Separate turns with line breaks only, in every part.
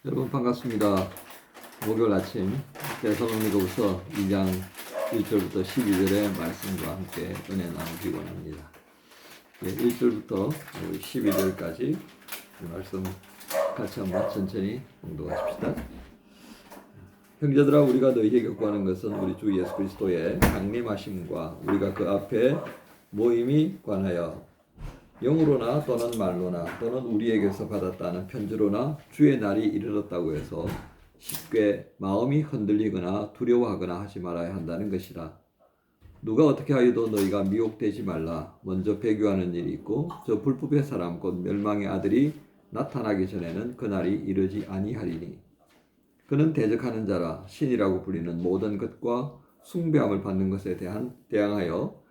여러분 반갑습니다. 목요일 아침 데살로니가후서 2장 1절부터 12절의 말씀과 함께 은혜 나누기 원합니다. 1절부터 12절까지 말씀 같이 한번 천천히 공독하십시다. 형제들아, 우리가 너희에게 구하는 것은 우리 주 예수 그리스도의 강림하심과 우리가 그 앞에 모임이 관하여 영으로나 또는 말로나 또는 우리에게서 받았다는 편지로나 주의 날이 이르렀다고 해서 쉽게 마음이 흔들리거나 두려워하거나 하지 말아야 한다는 것이라. 누가 어떻게 하여도 너희가 미혹되지 말라. 먼저 배교하는 일이 있고 저 불법의 사람 곧 멸망의 아들이 나타나기 전에는 그 날이 이르지 아니하리니 그는 대적하는 자라 신이라고 불리는 모든 것과 숭배함을 받는 것에 대항하여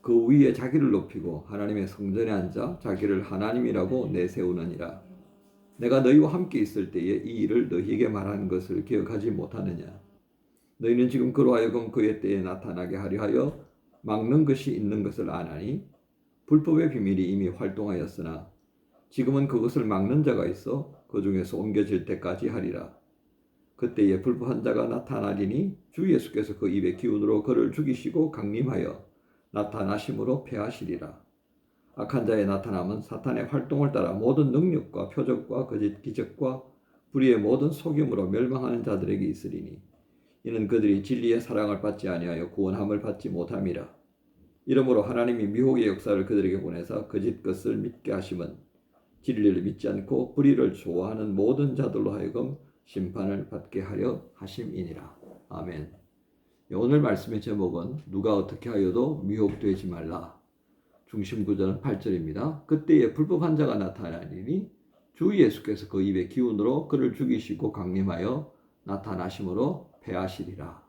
그 위에 자기를 높이고 하나님의 성전에 앉아 자기를 하나님이라고 내세우느니라. 내가 너희와 함께 있을 때에 이 일을 너희에게 말한 것을 기억하지 못하느냐. 너희는 지금 그로 하여금 그의 때에 나타나게 하려 하여 막는 것이 있는 것을 아나니 불법의 비밀이 이미 활동하였으나 지금은 그것을 막는 자가 있어 그 중에서 옮겨질 때까지 하리라. 그때에 불법한 자가 나타나리니 주 예수께서 그 입의 기운으로 그를 죽이시고 강림하여 나타나심으로 패하시리라. 악한 자의 나타남은 사탄의 활동을 따라 모든 능력과 표적과 거짓 기적과 불의의 모든 속임으로 멸망하는 자들에게 있으리니 이는 그들이 진리의 사랑을 받지 아니하여 구원함을 받지 못함이라. 이러므로 하나님이 미혹의 역사를 그들에게 보내사 거짓 것을 믿게 하심은 진리를 믿지 않고 불의를 좋아하는 모든 자들로 하여금 심판을 받게 하려 하심이니라. 아멘. 오늘 말씀의 제목은 누가 어떻게 하여도 미혹되지 말라. 중심 구절은 8절입니다. 그때에 불법한 자가 나타나리니 주 예수께서 그 입의 기운으로 그를 죽이시고 강림하여 나타나심으로 패하시리라.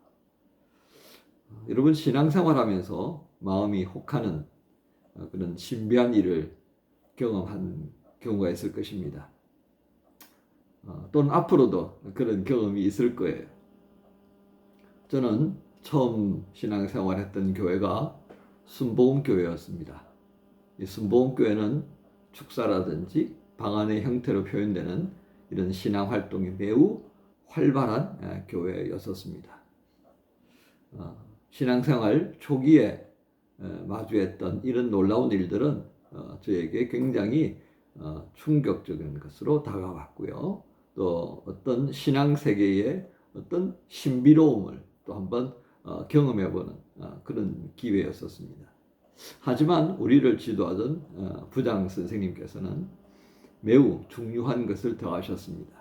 여러분, 신앙생활하면서 마음이 혹하는 그런 신비한 일을 경험한 경우가 있을 것입니다. 또는 앞으로도 그런 경험이 있을 거예요. 저는 처음 신앙생활했던 교회가 순복음교회였습니다. 이 순복음교회는 축사라든지 방언의 형태로 표현되는 이런 신앙활동이 매우 활발한 교회였었습니다. 신앙생활 초기에 마주했던 이런 놀라운 일들은 저에게 굉장히 충격적인 것으로 다가왔고요. 또 어떤 신앙세계의 어떤 신비로움을 또 한번 경험해보는 그런 기회였었습니다. 하지만 우리를 지도하던 부장 선생님께서는 매우 중요한 것을 더하셨습니다.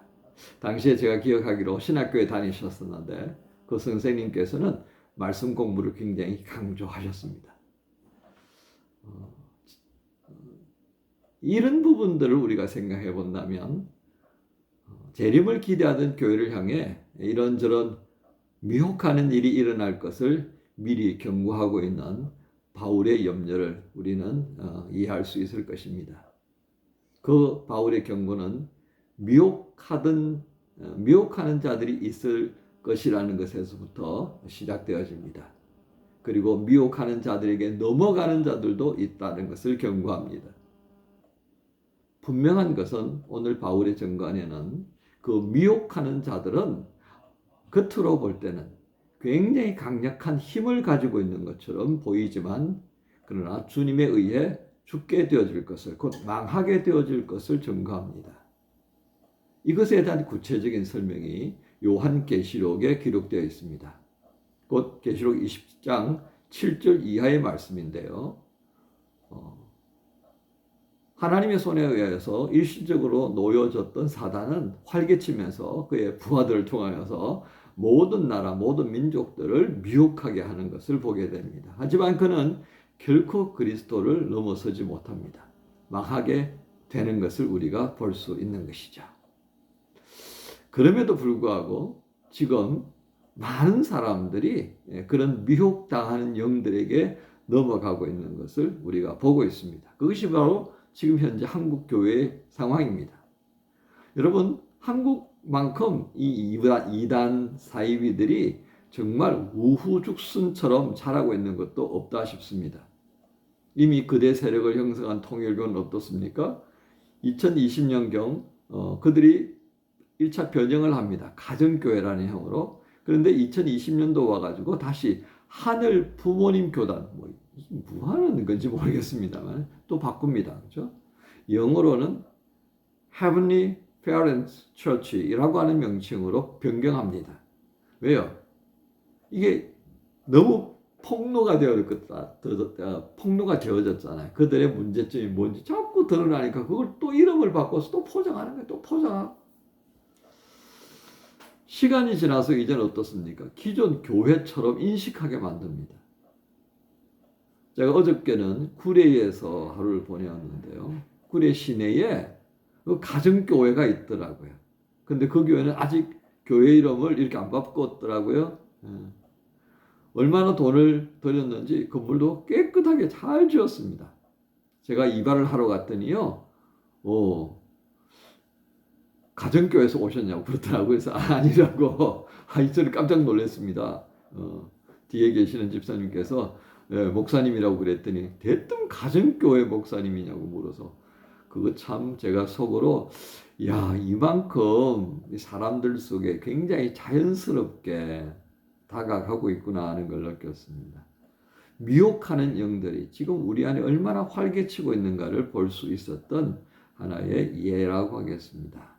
당시에 제가 기억하기로 신학교에 다니셨었는데 그 선생님께서는 말씀 공부를 굉장히 강조하셨습니다. 이런 부분들을 우리가 생각해 본다면 재림을 기대하던 교회를 향해 이런저런 미혹하는 일이 일어날 것을 미리 경고하고 있는 바울의 염려를 우리는 이해할 수 있을 것입니다. 그 바울의 경고는 미혹하는 자들이 있을 것이라는 것에서부터 시작되어집니다. 그리고 미혹하는 자들에게 넘어가는 자들도 있다는 것을 경고합니다. 분명한 것은 오늘 바울의 전관에는 그 미혹하는 자들은 겉으로 볼 때는 굉장히 강력한 힘을 가지고 있는 것처럼 보이지만 그러나 주님에 의해 죽게 되어질 것을, 곧 망하게 되어질 것을 증거합니다. 이것에 대한 구체적인 설명이 요한계시록에 기록되어 있습니다. 곧 계시록 20장 7절 이하의 말씀인데요. 하나님의 손에 의해서 일시적으로 놓여졌던 사단은 활개치면서 그의 부하들을 통하여서 모든 나라, 모든 민족들을 미혹하게 하는 것을 보게 됩니다. 하지만 그는 결코 그리스도를 넘어서지 못합니다. 망하게 되는 것을 우리가 볼 수 있는 것이죠. 그럼에도 불구하고 지금 많은 사람들이 그런 미혹당하는 영들에게 넘어가고 있는 것을 우리가 보고 있습니다. 그것이 바로 지금 현재 한국 교회의 상황입니다. 여러분, 한국만큼 이 이단 사이비들이 정말 우후죽순처럼 자라고 있는 것도 없다 싶습니다. 이미 그대 세력을 형성한 통일교는 어떻습니까? 2020년경 그들이 1차 변형을 합니다. 가정교회라는 형으로. 그런데 2020년도 와가지고 다시 하늘 부모님 교단, 뭐 하는 건지 모르겠습니다만 또 바꿉니다. 그죠? 영어로는 Heavenly Parents Church이라고 하는 명칭으로 변경합니다. 왜요? 이게 너무 폭로가 되어졌잖아요. 그들의 문제점이 뭔지 자꾸 드러나니까 그걸 또 이름을 바꿔서 또 포장하는 거예요. 또 포장하고. 시간이 지나서 이제는 어떻습니까? 기존 교회처럼 인식하게 만듭니다. 제가 어저께는 구례에서 하루를 보내었는데요. 구례 시내에 가정교회가 있더라고요. 근데 그 교회는 아직 교회 이름을 이렇게 안 바꿨더라고요. 얼마나 돈을 들였는지 건물도 깨끗하게 잘 지었습니다. 제가 이발을 하러 갔더니요. 가정교회에서 오셨냐고 그러더라고요. 그래서 아니라고. 저는 깜짝 놀랐습니다. 뒤에 계시는 집사님께서 목사님이라고 그랬더니 대뜸 가정교회 목사님이냐고 물어서 그거 참 제가 속으로 이만큼 사람들 속에 굉장히 자연스럽게 다가가고 있구나 하는 걸 느꼈습니다. 미혹하는 영들이 지금 우리 안에 얼마나 활개치고 있는가를 볼 수 있었던 하나의 예라고 하겠습니다.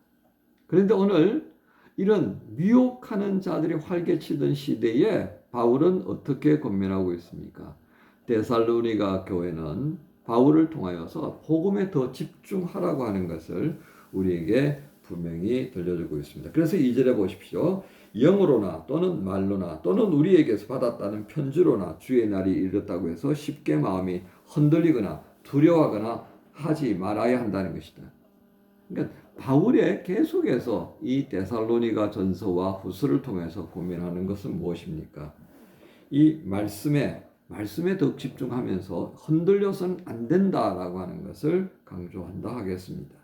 그런데 오늘 이런 미혹하는 자들이 활개치던 시대에 바울은 어떻게 권면하고 있습니까? 데살로니가 교회는 바울을 통하여서 복음에 더 집중하라고 하는 것을 우리에게 분명히 들려주고 있습니다. 그래서 2절에 보십시오. 영어로나 또는 말로나 또는 우리에게서 받았다는 편지로나 주의 날이 이르렀다고 해서 쉽게 마음이 흔들리거나 두려워하거나 하지 말아야 한다는 것이다. 그러니까 바울의 계속해서 이 데살로니가 전서와 후서를 통해서 고민하는 것은 무엇입니까? 이 말씀에 더욱 집중하면서 흔들려서는 안 된다라고 하는 것을 강조한다 하겠습니다.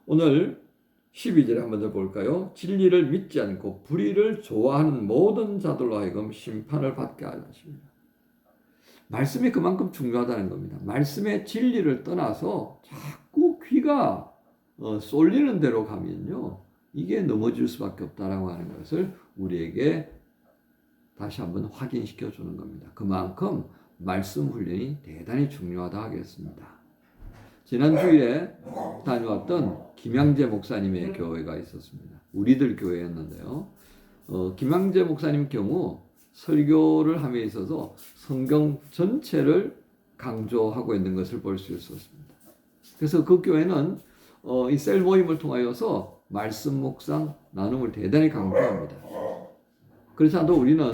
오늘 12절에 한번 더 볼까요? 진리를 믿지 않고 불의를 좋아하는 모든 자들로 하여금 심판을 받게 하려 하십니다. 말씀이 그만큼 중요하다는 겁니다. 말씀의 진리를 떠나서 자꾸 귀가 쏠리는 대로 가면요. 이게 넘어질 수밖에 없다라고 하는 것을 우리에게 다시 한번 확인시켜 주는 겁니다. 그만큼 말씀 훈련이 대단히 중요하다 하겠습니다. 지난 주일에 다녀왔던 김양재 목사님의 교회가 있었습니다. 우리들 교회였는데요. 김양재 목사님 경우 설교를 함에 있어서 성경 전체를 강조하고 있는 것을 볼 수 있었습니다. 그래서 그 교회는 이 셀 모임을 통하여서 말씀 묵상 나눔을 대단히 강조합니다. 그래서 또 우리는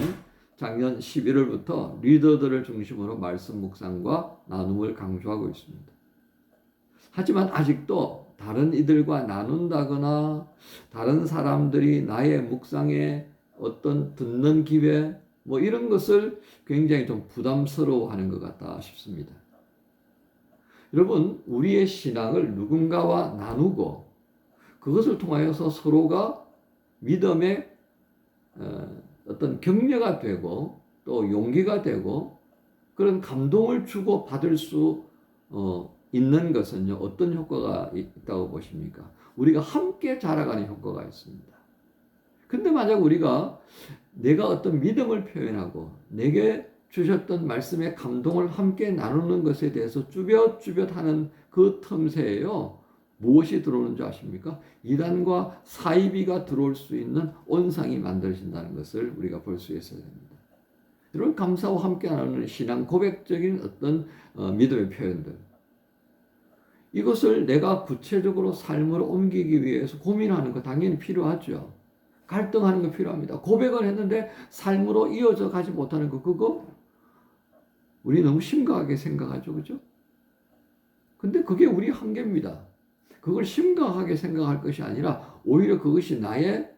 작년 11월부터 리더들을 중심으로 말씀 묵상과 나눔을 강조하고 있습니다. 하지만 아직도 다른 이들과 나눈다거나 다른 사람들이 나의 묵상에 어떤 듣는 기회 이런 것을 굉장히 좀 부담스러워하는 것 같다 싶습니다. 여러분, 우리의 신앙을 누군가와 나누고 그것을 통하여서 서로가 믿음의 어떤 격려가 되고 또 용기가 되고 그런 감동을 주고 받을 수 있는 것은요, 어떤 효과가 있다고 보십니까? 우리가 함께 자라가는 효과가 있습니다. 근데 만약 우리가 내가 어떤 믿음을 표현하고 내게 주셨던 말씀의 감동을 함께 나누는 것에 대해서 쭈뼛쭈뼛 하는 그 틈새에요, 무엇이 들어오는 줄 아십니까? 이단과 사이비가 들어올 수 있는 온상이 만들어진다는 것을 우리가 볼 수 있어야 됩니다. 이런 감사와 함께 나누는 신앙 고백적인 어떤 믿음의 표현들, 이것을 내가 구체적으로 삶으로 옮기기 위해서 고민하는 거 당연히 필요하죠. 갈등하는 거 필요합니다. 고백을 했는데 삶으로 이어져 가지 못하는 거, 그거 우리 너무 심각하게 생각하죠. 그죠? 근데 그게 우리 한계입니다. 그걸 심각하게 생각할 것이 아니라 오히려 그것이 나의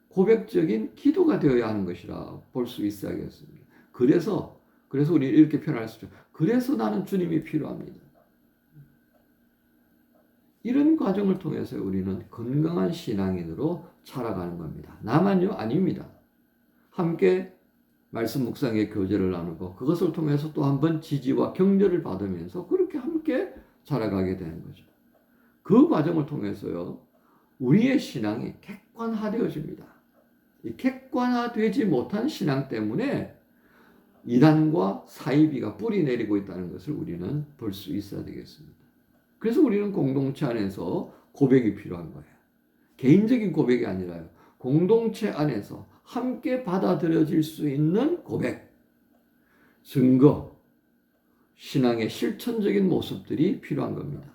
고백적인 기도가 되어야 하는 것이라 볼 수 있어야겠습니다. 그래서 우리 이렇게 표현할 수 있죠. 그래서 나는 주님이 필요합니다. 이런 과정을 통해서 우리는 건강한 신앙인으로 살아가는 겁니다. 나만요? 아닙니다. 함께 말씀 묵상의 교제를 나누고 그것을 통해서 또 한 번 지지와 격려를 받으면서 그렇게 함께 살아가게 되는 거죠. 그 과정을 통해서요, 우리의 신앙이 객관화되어집니다. 이 객관화되지 못한 신앙 때문에 이단과 사이비가 뿌리 내리고 있다는 것을 우리는 볼 수 있어야 되겠습니다. 그래서 우리는 공동체 안에서 고백이 필요한 거예요. 개인적인 고백이 아니라요. 공동체 안에서 함께 받아들여질 수 있는 고백, 증거, 신앙의 실천적인 모습들이 필요한 겁니다.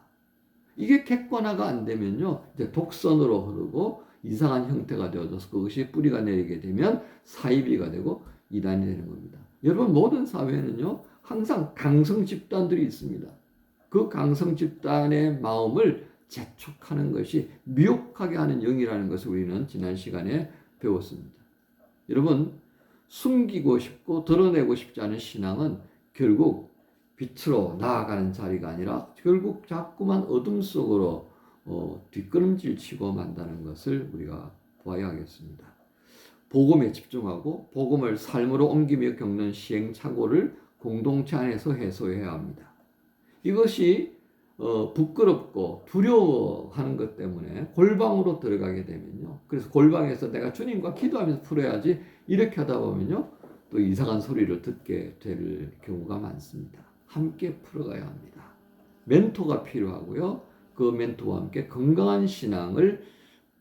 이게 객관화가 안 되면요, 이제 독선으로 흐르고 이상한 형태가 되어져서 그것이 뿌리가 내리게 되면 사이비가 되고 이단이 되는 겁니다. 여러분, 모든 사회에는요, 항상 강성 집단들이 있습니다. 그 강성 집단의 마음을 재촉하는 것이 미혹하게 하는 영이라는 것을 우리는 지난 시간에 배웠습니다. 여러분, 숨기고 싶고 드러내고 싶지 않은 신앙은 결국 빛으로 나아가는 자리가 아니라 결국 자꾸만 어둠 속으로 뒷걸음질 치고 만다는 것을 우리가 보아야 하겠습니다. 복음에 집중하고 복음을 삶으로 옮기며 겪는 시행착오를 공동체 안에서 해소해야 합니다. 이것이 부끄럽고 두려워하는 것 때문에 골방으로 들어가게 되면요. 그래서 골방에서 내가 주님과 기도하면서 풀어야지 이렇게 하다 보면요. 또 이상한 소리를 듣게 될 경우가 많습니다. 함께 풀어가야 합니다. 멘토가 필요하고요. 그 멘토와 함께 건강한 신앙을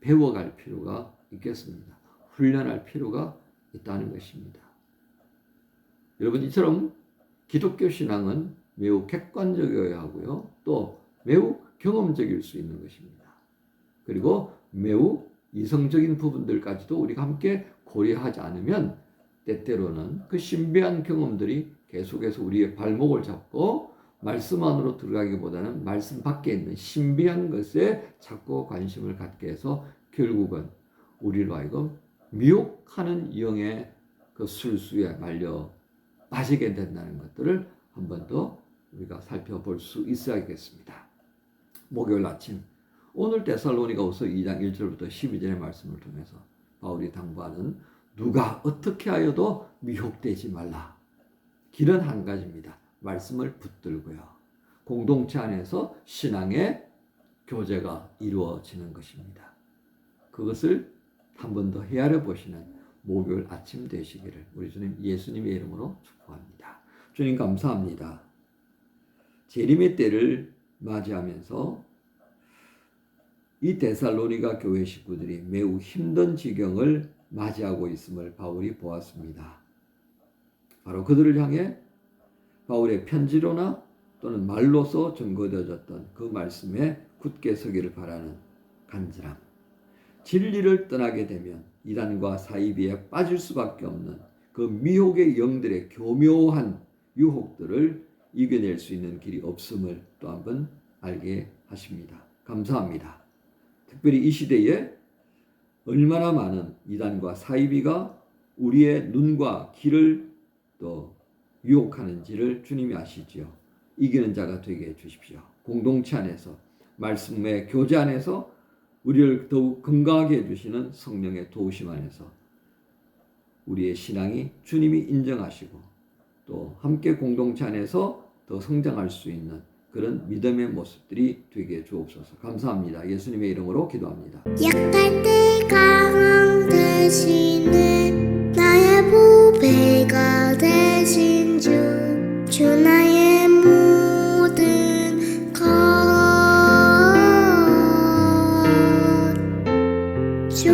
배워갈 필요가 있겠습니다. 훈련할 필요가 있다는 것입니다. 여러분, 이처럼 기독교 신앙은 매우 객관적이어야 하고요. 또 매우 경험적일 수 있는 것입니다. 그리고 매우 이성적인 부분들까지도 우리가 함께 고려하지 않으면 때때로는 그 신비한 경험들이 계속해서 우리의 발목을 잡고 말씀 안으로 들어가기보다는 말씀 밖에 있는 신비한 것에 자꾸 관심을 갖게 해서 결국은 우리로 하여금 미혹하는 영의 그 술수에 말려 빠지게 된다는 것들을 한 번 더 우리가 살펴볼 수 있어야겠습니다. 목요일 아침 오늘 데살로니가후서 2장 1절부터 12절의 말씀을 통해서 바울이 당부하는 누가 어떻게 하여도 미혹되지 말라. 길은 한 가지입니다. 말씀을 붙들고요. 공동체 안에서 신앙의 교제가 이루어지는 것입니다. 그것을 한 번 더 헤아려 보시는 목요일 아침 되시기를 우리 주님 예수님의 이름으로 축복합니다. 주님 감사합니다. 재림의 때를 맞이하면서 이 데살로니가 교회 식구들이 매우 힘든 지경을 맞이하고 있음을 바울이 보았습니다. 바로 그들을 향해 바울의 편지로나 또는 말로서 증거되어졌던 그 말씀에 굳게 서기를 바라는 간절함. 진리를 떠나게 되면 이단과 사이비에 빠질 수밖에 없는 그 미혹의 영들의 교묘한 유혹들을 이겨낼 수 있는 길이 없음을 또 한 번 알게 하십니다. 감사합니다. 특별히 이 시대에 얼마나 많은 이단과 사이비가 우리의 눈과 귀를 또 유혹하는지를 주님이 아시지요. 이기는 자가 되게 해주십시오. 공동체 안에서 말씀의 교제 안에서 우리를 더욱 건강하게 해주시는 성령의 도우심 안에서 우리의 신앙이 주님이 인정하시고 또 함께 공동체 안에서 더 성장할 수 있는 그런 믿음의 모습들이 되게 주옵소서. 감사합니다. 예수님의 이름으로 기도합니다.
약할 때 강함 되시는 나의 보배가 되신 주 나의 모든 것 주